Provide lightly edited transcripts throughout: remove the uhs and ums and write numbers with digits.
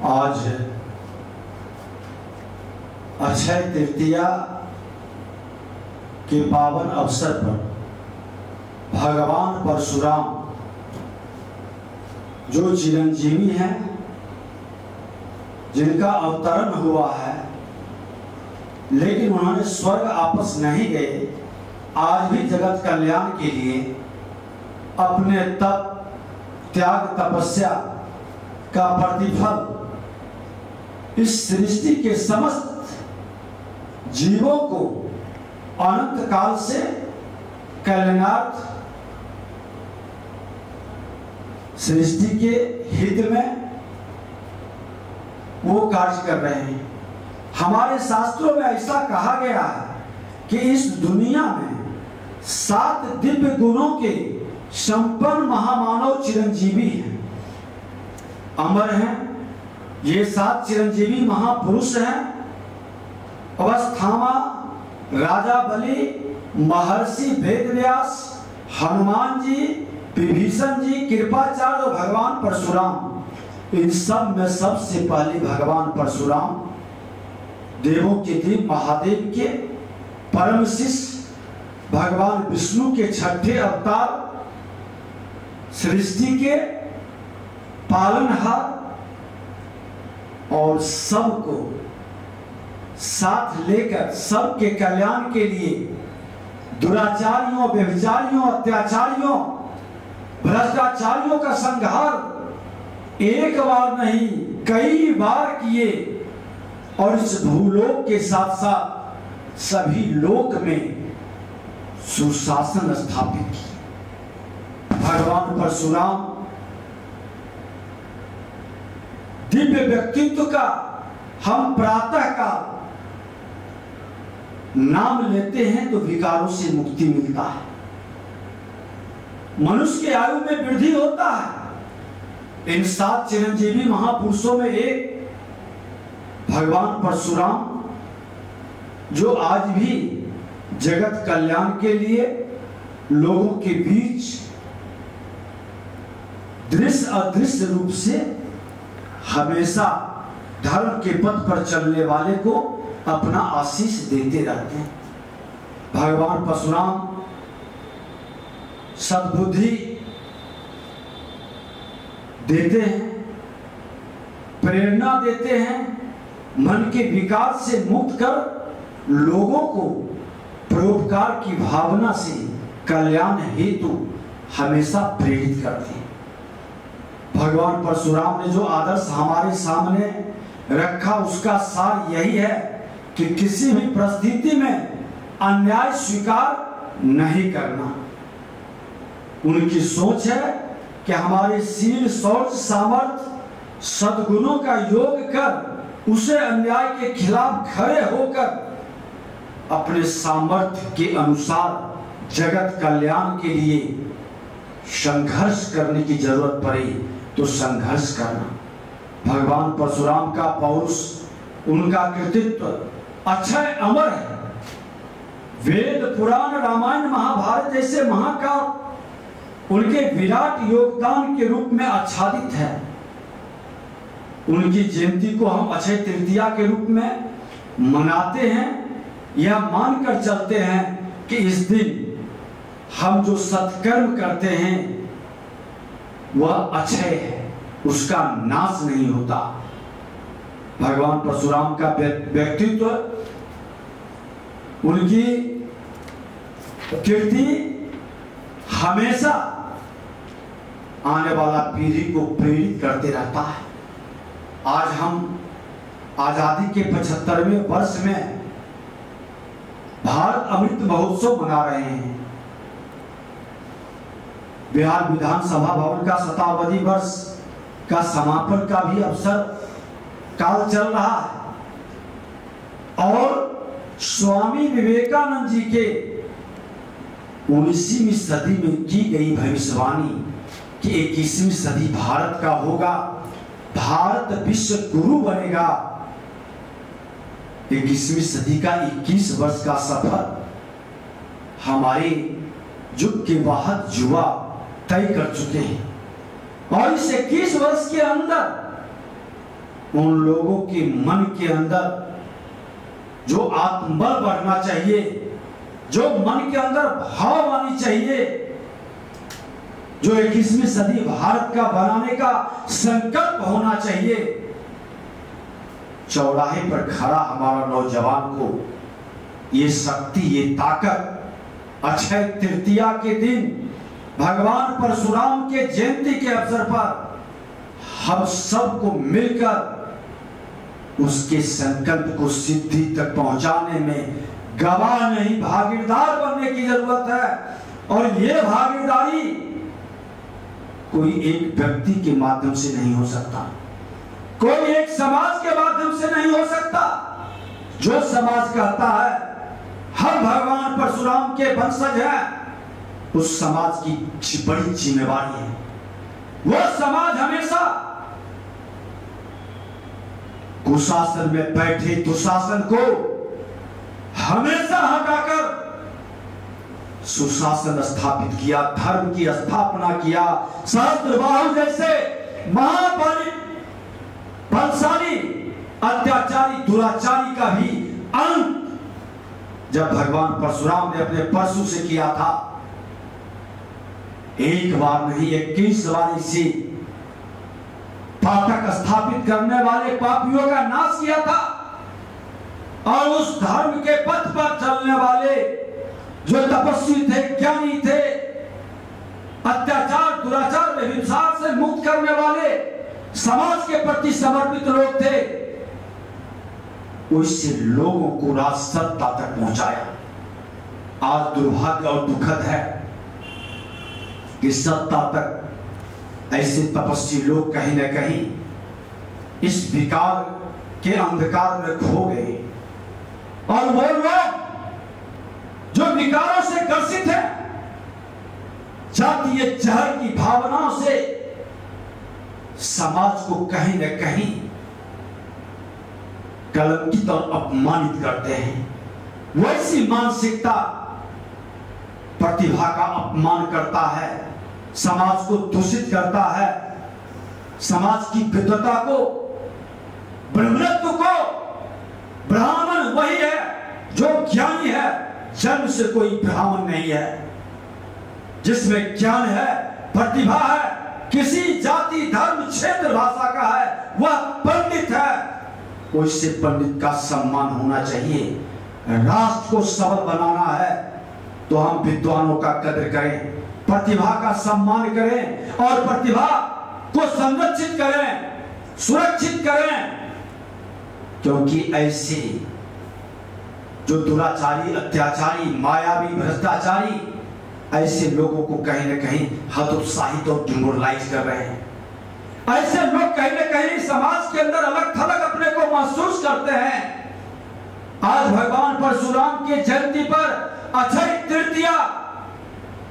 आज अक्षय तृतीया के पावन अवसर पर भगवान परशुराम जो चिरंजीवी हैं, जिनका अवतरण हुआ है, लेकिन उन्होंने स्वर्ग वापस नहीं गए, आज भी जगत कल्याण के लिए अपने तप त्याग तपस्या का प्रतिफल इस सृष्टि के समस्त जीवों को अनंत काल से कल्याणार्थ सृष्टि के हित में वो कार्य कर रहे हैं। हमारे शास्त्रों में ऐसा कहा गया है कि इस दुनिया में 7 दिव्य गुणों के संपन्न महामानव चिरंजीवी हैं, अमर हैं। ये 7 चिरंजीवी महापुरुष हैं। अवस्थामा, राजा बलि, महर्षि वेदव्यास, हनुमान जी, विभीषण जी, कृपाचार्य और भगवान परशुराम। इन सब में सबसे पहले भगवान परशुराम देवों के देव महादेव के परम शिष्य, भगवान विष्णु के 6ठे अवतार, सृष्टि के पालनहार और सबको साथ लेकर सबके कल्याण के लिए दुराचारियों, व्यभिचारियों, अत्याचारियों, भ्रष्टाचारियों का संहार एक बार नहीं कई बार किए और इस भूलोक के साथ साथ सभी लोक में सुशासन स्थापित किया। भगवान परशुराम दिव्य व्यक्तित्व का हम प्रातः का नाम लेते हैं तो विकारों से मुक्ति मिलता है, मनुष्य के आयु में वृद्धि होता है। इन 7 चिरंजीवी महापुरुषों में एक भगवान परशुराम जो आज भी जगत कल्याण के लिए लोगों के बीच दृश्य अदृश्य रूप से हमेशा धर्म के पथ पर चलने वाले को अपना आशीष देते रहते हैं। भगवान परशुराम सद्बुद्धि देते हैं, प्रेरणा देते हैं, मन के विकार से मुक्त कर लोगों को परोपकार की भावना से कल्याण हेतु हमेशा प्रेरित करते हैं। भगवान परशुराम ने जो आदर्श हमारे सामने रखा उसका सार यही है कि किसी भी परिस्थिति में अन्याय स्वीकार नहीं करना। उनकी सोच है कि हमारे शील, शौर्य, सामर्थ्य, सद्गुणों का योग कर उसे अन्याय के खिलाफ खड़े होकर अपने सामर्थ्य के अनुसार जगत कल्याण के लिए संघर्ष करने की जरूरत पड़े तो संघर्ष करना। भगवान परशुराम का पौरुष, उनका कृतित्व अक्षय अमर है। वेद, पुराण, रामायण, महाभारत जैसे महाकाव्य उनके विराट योगदान के रूप में आच्छादित है। उनकी जयंती को हम अक्षय तृतीया के रूप में मनाते हैं, यह मानकर चलते हैं कि इस दिन हम जो सत्कर्म करते हैं वह अक्षय है, उसका नाश नहीं होता। भगवान परशुराम का व्यक्तित्व, उनकी कीर्ति हमेशा आने वाला पीढ़ी को प्रेरित करते रहता है। आज हम आजादी के 75वें वर्ष में भारत अमृत महोत्सव मना रहे हैं। बिहार विधानसभा भवन का शताब्दी वर्ष का समापन का भी अवसर काल चल रहा है और स्वामी विवेकानंद जी के 19वीं सदी में की गई भविष्यवाणी कि 21वीं सदी भारत का होगा, भारत विश्व गुरु बनेगा। 21वीं सदी का 21 वर्ष का सफर हमारे युग के वाहक युवा तय कर चुके हैं और इस 21 वर्ष के अंदर उन लोगों के मन के अंदर जो आत्मबल बढ़ना चाहिए, जो मन के अंदर भाव आनी चाहिए, जो 21वीं सदी भारत का बनाने का संकल्प होना चाहिए, चौराहे पर खड़ा हमारा नौजवान को ये शक्ति, ये ताकत अक्षय तृतीया के दिन भगवान परशुराम के जयंती के अवसर पर हम सबको मिलकर उसके संकल्प को सिद्धि तक पहुंचाने में गवाह नहीं, भागीदार बनने की जरूरत है। और यह भागीदारी कोई एक व्यक्ति के माध्यम से नहीं हो सकता, कोई एक समाज के माध्यम से नहीं हो सकता। जो समाज कहता है हम भगवान परशुराम के वंशज हैं, उस समाज की बड़ी जिम्मेवारी है। वो समाज हमेशा कुशासन में बैठे दुशासन को हमेशा हटाकर सुशासन स्थापित किया, धर्म की स्थापना किया। सहस्त्रबाहु जैसे महाबली बलशाली अत्याचारी दुराचारी का भी अंत जब भगवान परशुराम ने अपने परशु से किया था, एक बार नहीं 21 बार इसी पातक स्थापित करने वाले पापियों का नाश किया था। और उस धर्म के पथ पर चलने वाले जो तपस्वी थे, ज्ञानी थे, अत्याचार दुराचार में हिंसा से मुक्त करने वाले समाज के प्रति समर्पित लोग थे, उससे लोगों को राज सत्ता तक पहुंचाया। आज दुर्भाग्य और दुखद है कि सत्ता तक ऐसे तपस्वी लोग कहीं न कहीं इस विकार के अंधकार में खो गए। और वो लोग जो विकारों से ग्रसित है, जातीय जहर की भावनाओं से समाज को कहीं न कहीं कलंकित और अपमानित करते हैं। वैसी मानसिकता प्रतिभा का अपमान करता है, समाज को दूषित करता है, समाज की विद्वता को, ब्रह्मत्व को। ब्राह्मण वही है जो ज्ञानी है, जन्म से कोई ब्राह्मण नहीं है। जिसमें ज्ञान है, प्रतिभा है, किसी जाति धर्म क्षेत्र भाषा का है, वह पंडित है। उससे पंडित का सम्मान होना चाहिए। राष्ट्र को सबल बनाना है तो हम विद्वानों का कदर करें, प्रतिभा का सम्मान करें और प्रतिभा को संरक्षित करें, सुरक्षित करें। क्योंकि ऐसे जो दुराचारी, अत्याचारी, मायावी, भ्रष्टाचारी, ऐसे लोगों को कहीं न कहीं हतोत्साहित और डिमोरलाइज कर रहे हैं। ऐसे लोग कहीं न कहीं समाज के अंदर अलग थलग अपने को महसूस करते हैं। आज भगवान परशुराम के जयंती पर अक्षय तृतीया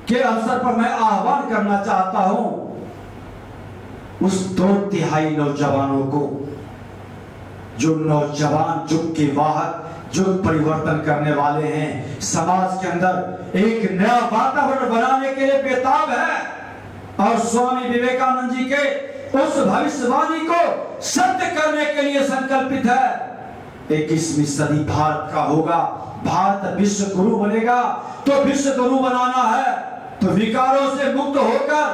के अवसर पर मैं आह्वान करना चाहता हूं उस 2/3 नौजवानों को, जो नौजवान युग के वाहक, युग परिवर्तन करने वाले हैं, समाज के अंदर एक नया वातावरण बनाने के लिए बेताब है और स्वामी विवेकानंद जी के उस भविष्यवाणी को सत्य करने के लिए संकल्पित है। 21वीं सदी भारत का होगा, भारत विश्व गुरु बनेगा। तो विश्व गुरु बनाना है तो विकारों से मुक्त होकर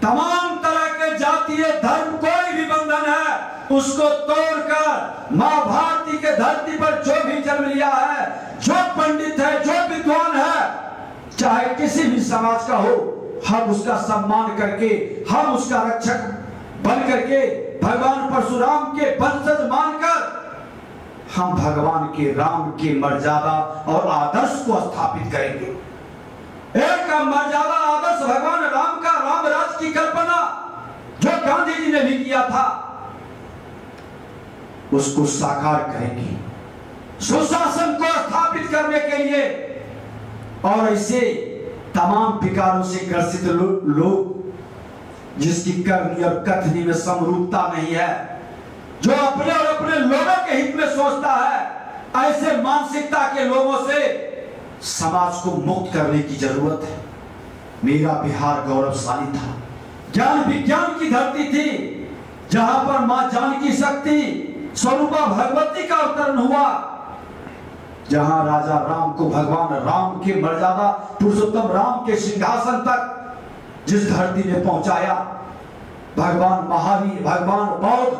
तमाम तरह के जातीय धर्म, कोई भी बंधन है उसको तोड़कर मां भारती के धरती पर जो भी जन्म लिया है, जो पंडित है, जो विद्वान है, चाहे किसी भी समाज का हो, हम उसका सम्मान करके, हम उसका रक्षक बन करके, भगवान परशुराम के वंशज मानकर हम भगवान के राम की मर्यादा और आदर्श को स्थापित करेंगे। एक मर्यादा आदर्श भगवान राम का, राम राज की कल्पना जो गांधी जी ने भी किया था, उसको साकार करेंगे सुशासन को स्थापित करने के लिए। और ऐसे तमाम विकारों से ग्रसित लोग जिसकी करनी और कथनी में समरूपता नहीं है, जो अपने और अपने लोगों के हित में सोचता है, ऐसे मानसिकता के लोगों से समाज को मुक्त करने की जरूरत है। मेरा बिहार गौरवशाली था, ज्ञान विज्ञान की धरती थी, जहां पर मां जानकी शक्ति स्वरूपा भगवती का अवतरण हुआ, जहां राजा राम को भगवान राम के मर्यादा पुरुषोत्तम राम के सिंहासन तक जिस धरती ने पहुंचाया, भगवान महावीर, भगवान बौद्ध,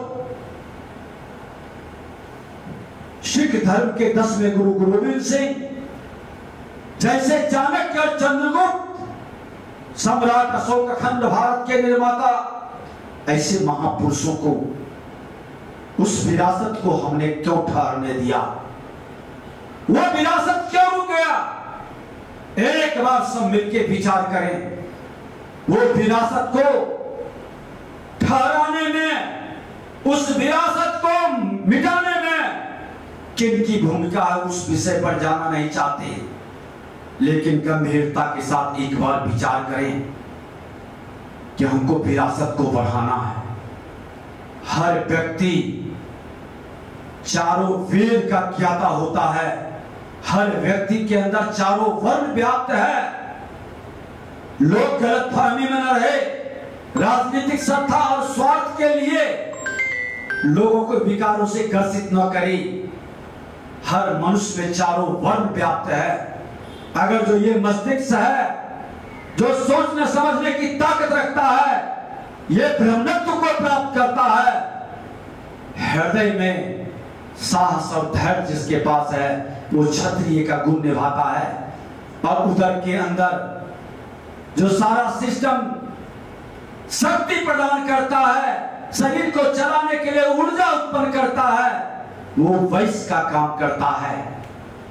सिख धर्म के 10वें गुरु गोविंद सिंह जैसे चाणक्य और चंद्रगुप्त, सम्राट अशोक, अखंड भारत के निर्माता, ऐसे महापुरुषों को उस विरासत को हमने क्यों ठहरने दिया? वह विरासत क्यों रुक गया? एक बार सब मिलकर विचार करें। वो विरासत को ठहराने में, उस विरासत को मिटाने में किनकी भूमिका है, उस विषय पर जाना नहीं चाहते, लेकिन गंभीरता के साथ एक बार विचार करें कि हमको विरासत को बढ़ाना है। हर व्यक्ति चारों वेद का ज्ञाता होता है, हर व्यक्ति के अंदर चारों वर्ण व्याप्त है। लोग गलतफहमी में न रहे, राजनीतिक सत्ता और स्वार्थ के लिए लोगों को विकारों से ग्रसित न करें। हर मनुष्य में चारों वर्ण व्याप्त है। अगर जो ये मस्तिष्क है, जो सोचने समझने की ताकत रखता है, ये ब्रह्मत्व को प्राप्त करता है, हृदय में साहस और धैर्य जिसके पास है, वो क्षत्रिय का गुण निभाता है। और उधर के अंदर जो सारा सिस्टम शक्ति प्रदान करता है, शरीर को चलाने के लिए ऊर्जा उत्पन्न करता है, वो वैश्य का काम करता है।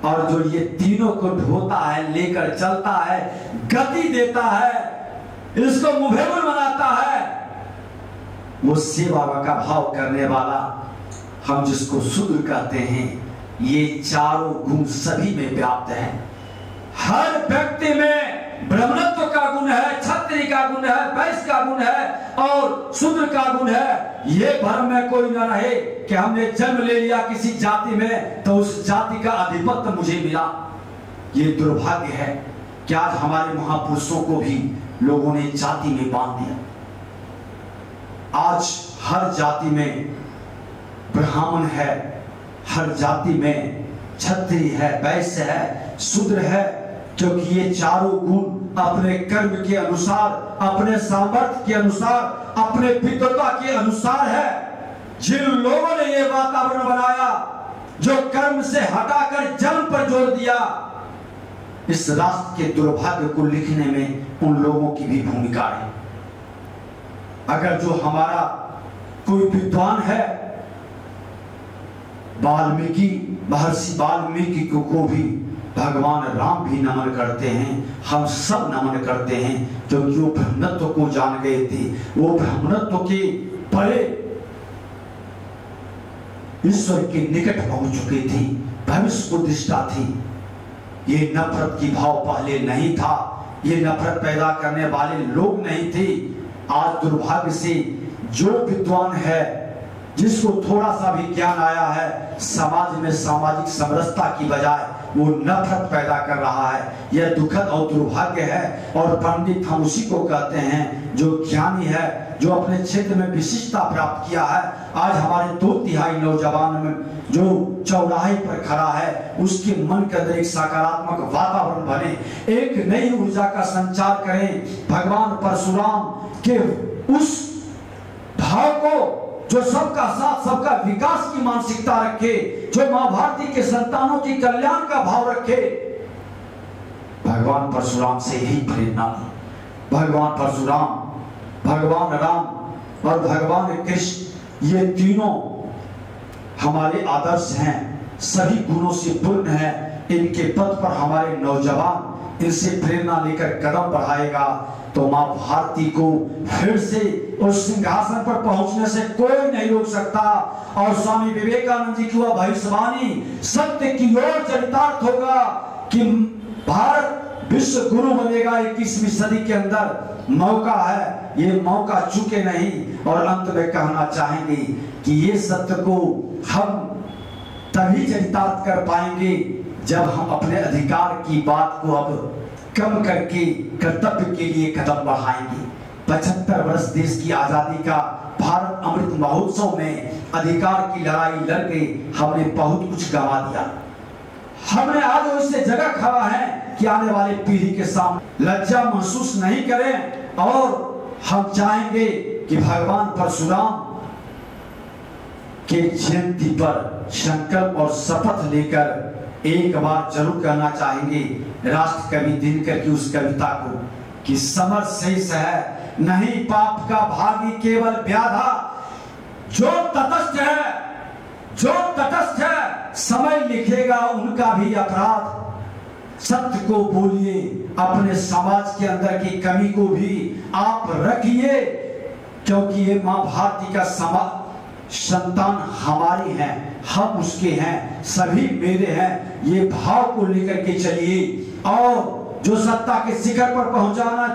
और जो ये तीनों को ढोता है, लेकर चलता है, गति देता है, इसको मुभेबुल बनाता है, वो सेवा का भाव करने वाला, हम जिसको शूद्र कहते हैं, ये चारों गुण सभी में व्याप्त है। हर व्यक्ति में ब्रह्मत्व का गुण है, क्षत्रिय का गुण है, वैश्य का गुण है और शूद्र का गुण है। ये भ्रम में कोई न रहे कि हमने जन्म ले लिया किसी जाति में तो उस जाति का अधिपत्य मुझे मिला। ये दुर्भाग्य है कि आज हमारे महापुरुषों को भी लोगों ने जाति में बांध दिया। आज हर जाति में ब्राह्मण है, हर जाति में क्षत्रिय है, वैश्य है, शूद्र है, क्योंकि ये चारों गुण अपने कर्म के अनुसार, अपने सामर्थ्य के अनुसार, अपने पितृता के अनुसार है। जिन लोगों ने ये वातावरण बनाया, जो कर्म से हटाकर जन्म पर जोर दिया, इस राष्ट्र के दुर्भाग्य को लिखने में उन लोगों की भी भूमिका है। अगर जो हमारा कोई विद्वान है, वाल्मीकि, महर्षि वाल्मीकि को भी भगवान राम भी नमन करते हैं, हम सब नमन करते हैं, क्योंकि वो ब्रह्मत्व को जान गए थे, वो ब्रह्मत्व के बड़े ईश्वर के निकट पहुंच चुके थे, भविष्य उद्दिष्टा थी। ये नफरत की भाव पहले नहीं था, ये नफरत पैदा करने वाले लोग नहीं थे। आज दुर्भाग्य से जो विद्वान है, जिसको थोड़ा सा भी ज्ञान आया है, समाज में सामाजिक समरसता की बजाय वो नफरत पैदा कर रहा है। यह दुखद और दुर्भाग्य है। और पंडित हम उसी को कहते हैं जो ज्ञानी है, जो अपने क्षेत्र में विशिष्टता प्राप्त किया है। आज हमारे 2/3 नौजवान में जो चौराहे पर खड़ा है, उसके मन के अंदर एक सकारात्मक वातावरण बने, एक नई ऊर्जा का संचार करें। भगवान परशुराम के उस भाव को, जो सबका साथ, सबका विकास की मानसिकता रखे, जो मां भारती के संतानों की कल्याण का भाव रखे, भगवान परशुराम से ही प्रेरणा ली। भगवान परशुराम, भगवान राम और भगवान कृष्ण, ये तीनों हमारे आदर्श हैं, सभी गुणों से पूर्ण हैं। इनके पथ पर हमारे नौजवान इनसे प्रेरणा लेकर कदम बढ़ाएगा तो मां भारती को फिर से उस सिंहासन पर पहुंचने से कोई नहीं रोक सकता। और स्वामी विवेकानंद जी की वह भविष्यवाणी सत्य की ओर चरितार्थ होगा कि भारत विश्व गुरु बनेगा 21वीं सदी के अंदर। मौका है, ये मौका चूके नहीं। और अंत में कहना चाहेंगे कि ये सत्य को हम तभी चरितार्थ कर पाएंगे जब हम अपने अधिकार की बात को अब कम करके कर्तव्य के लिए कदम बढ़ाएंगे। 75 वर्ष देश की आजादी का भारत अमृत महोत्सव में अधिकार की लड़ाई लड़के हमने बहुत कुछ गंवा दिया। हमने आज उससे जगह खड़ा है कि आने वाली पीढ़ी के सामने लज्जा महसूस नहीं करें, और हम चाहेंगे कि भगवान परशुराम के जयंती पर संकल्प और शपथ लेकर एक बार जरूर कहना चाहेंगे राष्ट्र कवि दिनकर की उस कविता को कि समर शेष है नहीं पाप का भागी केवल व्याधा, जो तटस्थ है समय लिखेगा उनका भी अपराध। सत्य को बोलिए, अपने समाज के अंदर की कमी को भी आप रखिए, क्योंकि ये मां भारती का समाज संतान हमारी हैं, हम उसके हैं, सभी मेरे हैं, ये भाव को लेकर के चलिए। और जो सत्ता के शिखर पर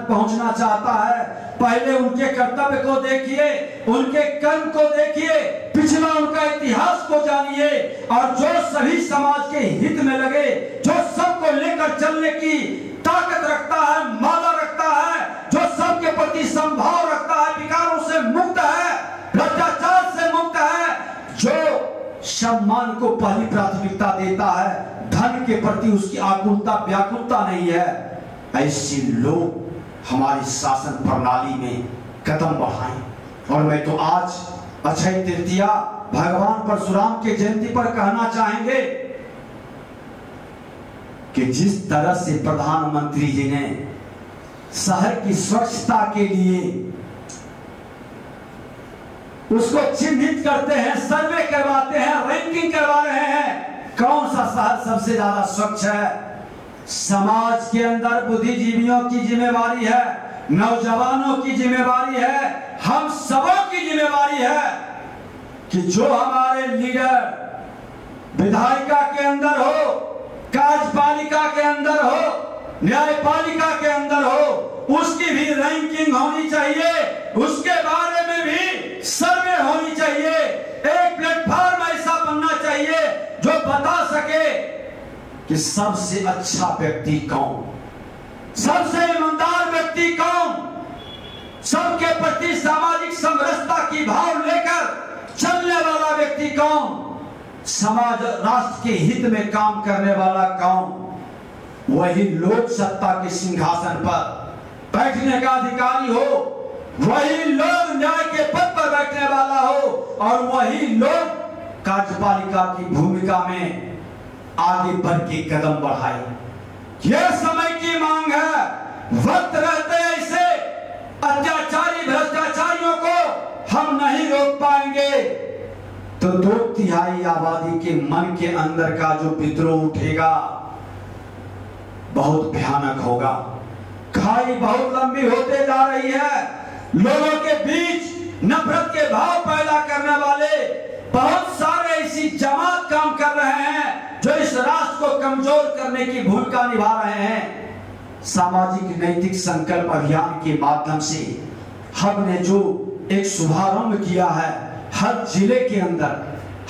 पहुंचना चाहता है, पहले उनके कर्तव्य को देखिए, उनके कर्म को देखिए, पिछला उनका इतिहास को जानिए, और जो सभी समाज के हित में लगे, जो सबको लेकर चलने की ताकत रखता है, माला रखता है, जो सबके प्रति संभाव रखता है, विकारों से मुक्त है, भ्रष्टाचार से मुक्त है, जो सम्मान को पहली प्राथमिकता देता है, धन के प्रति उसकी आकुलता व्याकुलता नहीं है, ऐसे लोग हमारी शासन प्रणाली में कदम बढ़ाएं। और मैं तो आज अक्षय तृतीया भगवान परशुराम के जयंती पर कहना चाहेंगे कि जिस तरह से प्रधानमंत्री जी ने शहर की स्वच्छता के लिए उसको चिन्हित करते हैं, सर्वे करवाते हैं, रैंकिंग करवा रहे हैं, कौन सा शहर सबसे ज्यादा स्वच्छ है। समाज के अंदर बुद्धिजीवियों की जिम्मेवारी है, नौजवानों की जिम्मेवारी है, हम सबों की जिम्मेवारी है कि जो हमारे लीडर विधायिका के अंदर हो, कार्यपालिका के अंदर हो, न्यायपालिका के अंदर हो, उसकी भी रैंकिंग होनी चाहिए, उसके बारे में भी सर्वे होनी चाहिए। एक प्लेटफॉर्म ऐसा बनना चाहिए जो बता सके कि सबसे अच्छा व्यक्ति कौन, सबसे ईमानदार व्यक्ति कौन, सबके प्रति सामाजिक समरसता की भाव लेकर चलने वाला व्यक्ति कौन, समाज राष्ट्र के हित में काम करने वाला कौन। वही लोक सत्ता के सिंहासन पर बैठने का अधिकारी हो, वही लोग न्याय के पद पर बैठने वाला हो, और वही लोग कार्यपालिका की भूमिका में आगे बढ़ के कदम बढ़ाए। यह समय की मांग है। वक्त रहते ऐसे अत्याचारी भ्रष्टाचारियों को हम नहीं रोक पाएंगे तो 2/3 आबादी के मन के अंदर का जो विद्रोह उठेगा बहुत भयानक होगा। खाई बहुत लंबी होते जा रही है, लोगों के बीच नफरत के भाव पैदा करने वाले बहुत सारे ऐसी जमात काम कर रहे हैं जो इस राष्ट्र को कमजोर करने की भूमिका निभा रहे हैं। सामाजिक नैतिक संकल्प अभियान के माध्यम से हमने जो एक शुभारंभ किया है, हर जिले के अंदर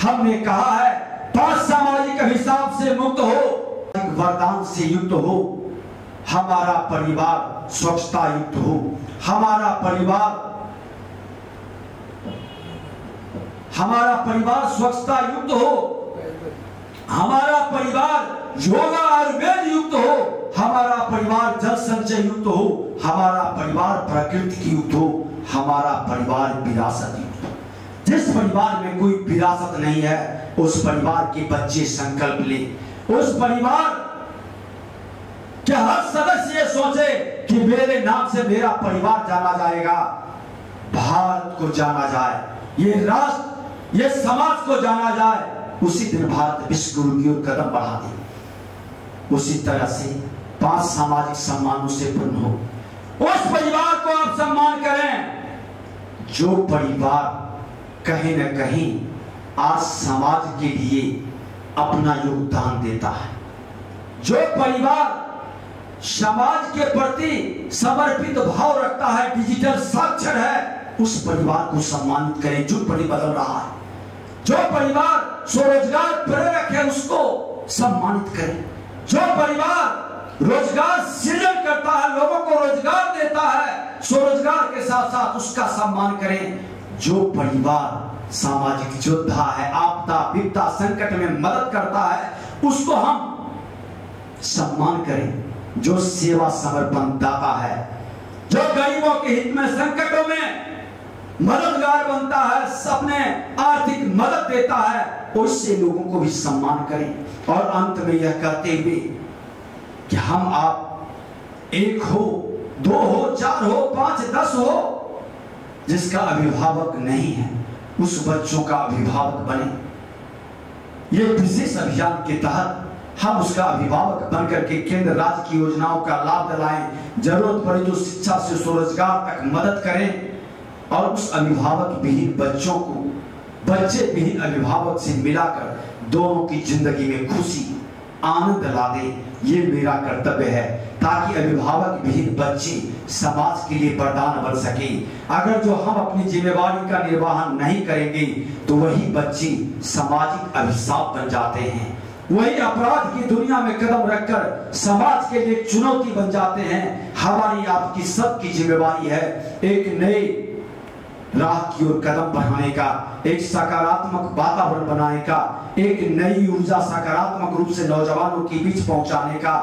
हमने कहा है 5 सामाजिक अभिशाप से मुक्त हो, वरदान से युक्त हो, हमारा परिवार स्वच्छता युक्त हो, हमारा परिवार स्वच्छता युक्त हो, हमारा परिवार योगा आयुर्वेद युक्त हो, हमारा परिवार जल संचय युक्त हो, हमारा परिवार प्रकृति युक्त हो, हमारा परिवार विरासत युक्त हो। जिस परिवार में कोई विरासत नहीं है उस परिवार के बच्चे संकल्प ले, उस परिवार के हर सदस्य ये सोचे कि मेरे नाम से मेरा परिवार जाना जाएगा, भारत को जाना जाए, ये राष्ट्र ये समाज को जाना जाए, उसी दिन भारत विश्व गुरु की ओर कदम बढ़ा दे। उसी तरह से 5 सामाजिक सम्मानों से पूर्ण हो, उस परिवार को आप सम्मान करें जो परिवार कहीं न कहीं आज समाज के लिए अपना योगदान देता है, जो परिवार समाज के प्रति समर्पित भाव रखता है, डिजिटल साक्षर है, उस परिवार को सम्मानित करें जो परि बदल रहा है, जो परिवार स्वरोजगार प्रेरक है उसको सम्मानित करें, जो परिवार रोजगार सृजन करता है, लोगों को रोजगार देता है, स्वरोजगार के साथ साथ उसका सम्मान करें। जो परिवार सामाजिक योद्धा है, आपदा विपदा संकट में मदद करता है, उसको हम सम्मान करें। जो सेवा समर्पण दाता है, जो गरीबों के हित में संकटों में मददगार बनता है, अपने आर्थिक मदद देता है, उससे लोगों को भी सम्मान करें। और अंत में यह कहते हुए कि हम आप एक हो, दो हो, चार हो, 5, 10 हो, जिसका अभिभावक नहीं है उस बच्चों का अभिभावक बने। ये विशेष अभियान के तहत हम उसका अभिभावक बनकर के केंद्र राज्य की योजनाओं का लाभ दिलाएं, जरूरत पड़े तो शिक्षा से स्वरोजगार तक मदद करें और उस अभिभावक विहीन बच्चों को बच्चे विहीन अभिभावक से मिलाकर दोनों की जिंदगी में खुशी आनंद ला दे। ये मेरा कर्तव्य है, ताकि अभिभावक विहीन बच्चे समाज के लिए वरदान बन सके। अगर जो हम अपनी जिम्मेवारी का निर्वहन नहीं करेंगे तो वही बच्चे सामाजिक अभिशाप बन जाते हैं, वही अपराध की दुनिया में कदम रखकर समाज के लिए चुनौती बन जाते हैं। हमारी आपकी सबकी जिम्मेवारी है एक नए राह की ओर कदम बढ़ाने का, एक सकारात्मक वातावरण बनाने का, एक नई ऊर्जा सकारात्मक रूप से नौजवानों के बीच पहुंचाने का।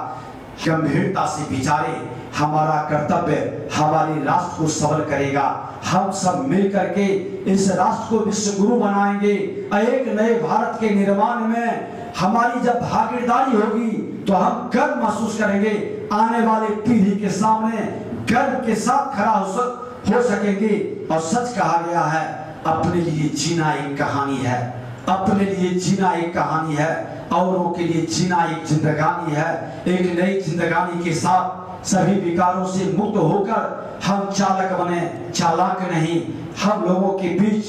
गंभीरता से विचारे, हमारा कर्तव्य हमारे राष्ट्र को सबल करेगा। हम सब मिलकर के इस राष्ट्र को विश्व गुरु बनाएंगे। एक नए भारत के निर्माण में हमारी जब भागीदारी होगी तो हम गर्व महसूस करेंगे, आने वाले पीढ़ी के सामने गर्व के साथ खड़ा हो सकेंगे। और सच कहा गया है, अपने लिए जीना एक कहानी है, अपने लिए जीना एक कहानी है, औरों के लिए जीना एक जिंदगानी है। एक नई जिंदगानी के साथ सभी विकारों से मुक्त होकर हम चालक बने, चालाक नहीं। हम लोगों के बीच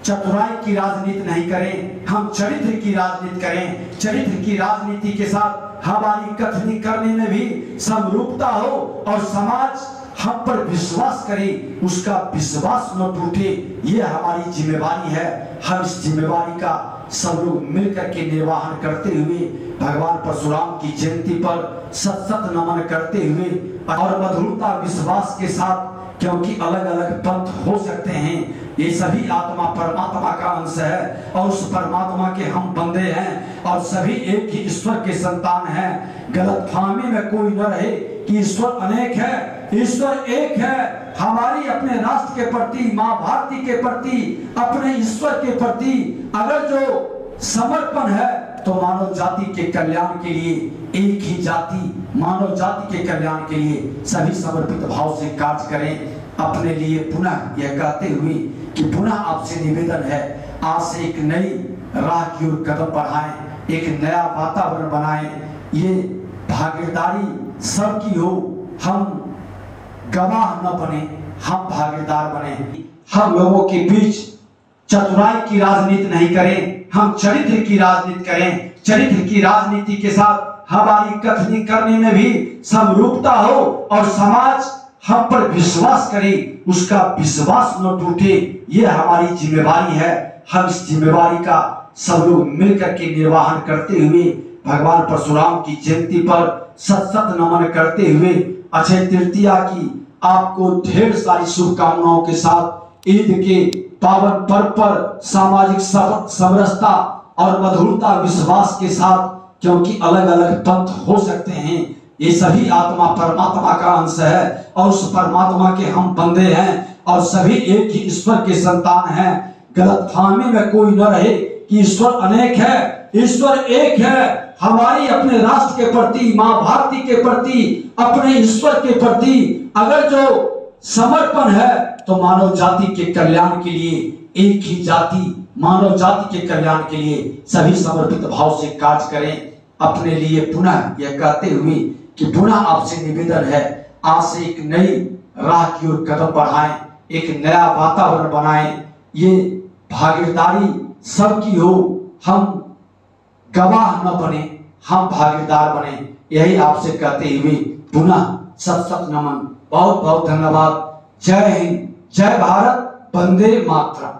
चतुराई की राजनीति नहीं करें, हम चरित्र की राजनीति करें। चरित्र की राजनीति के साथ हमारी कथनी करने में भी समरूपता हो और समाज हम पर विश्वास करे, उसका विश्वास न टूटे। ये हमारी जिम्मेवारी है। हम इस जिम्मेवारी का सब लोग मिलकर के निर्वहन करते हुए भगवान परशुराम की जयंती पर सत सत नमन करते हुए और मधुरता विश्वास के साथ, क्योंकि अलग अलग पंथ हो सकते हैं, ये सभी आत्मा परमात्मा का अंश है और उस परमात्मा के हम बंदे हैं और सभी एक ही ईश्वर के संतान हैं। गलतफहमी में कोई न रहे कि ईश्वर अनेक है, ईश्वर एक है। हमारी अपने राष्ट्र के प्रति, माँ भारती के प्रति, अपने ईश्वर के प्रति अगर जो समर्पण है तो मानव जाति के कल्याण के लिए, एक ही जाति मानव जाति के कल्याण के लिए सभी समर्पित भाव से कार्य करें। अपने लिए पुनः यह कहते हुए कि पुनः आपसे निवेदन है, आज से एक नई राह की ओर कदम बढ़ाएं, एक नया वातावरण बनाएं। ये भागीदारी सबकी हो, हम गवाह न बने, हम भागीदार बने। हम लोगों के बीच चतुराई की राजनीति नहीं करें, हम चरित्र की राजनीति करें। चरित्र की राजनीति के साथ हमारी कथनी करने में भी समरूपता हो और समाज हम पर विश्वास करे, उसका विश्वास न टूटे। ये हमारी जिम्मेवारी है। हम इस जिम्मेवारी का सब लोग मिलकर के निर्वहन करते हुए भगवान परशुराम की जयंती पर सत सत नमन करते हुए अक्षय तृतीया की आपको ढेर सारी शुभकामनाओं के साथ ईद के पावन पर्व पर सामाजिक समरसता और मधुरता विश्वास के साथ, क्योंकि अलग अलग पंथ हो सकते हैं, ये सभी आत्मा परमात्मा का अंश है और उस परमात्मा के हम बंदे हैं और सभी एक ही ईश्वर के संतान हैं। गलतफहमी में कोई न रहे कि ईश्वर अनेक है, ईश्वर एक है। हमारी अपने राष्ट्र के प्रति, माँ भारती के प्रति, अपने ईश्वर के प्रति अगर जो समर्पण है तो मानव जाति के कल्याण के लिए, एक ही जाति मानव जाति के कल्याण के लिए सभी समर्पित भाव से कार्य करें। अपने लिए पुनः यह कहते हुए कि पुनः आपसे निवेदन है, आज से एक नई राह की ओर कदम बढ़ाएं, एक नया वातावरण बनाएं। ये भागीदारी सबकी हो, हम गवाह न बने, हम भागीदार बने। यही आपसे कहते हुए पुनः सत सत नमन। बहुत बहुत धन्यवाद। जय हिंद, जय भारत, वंदे मातरम।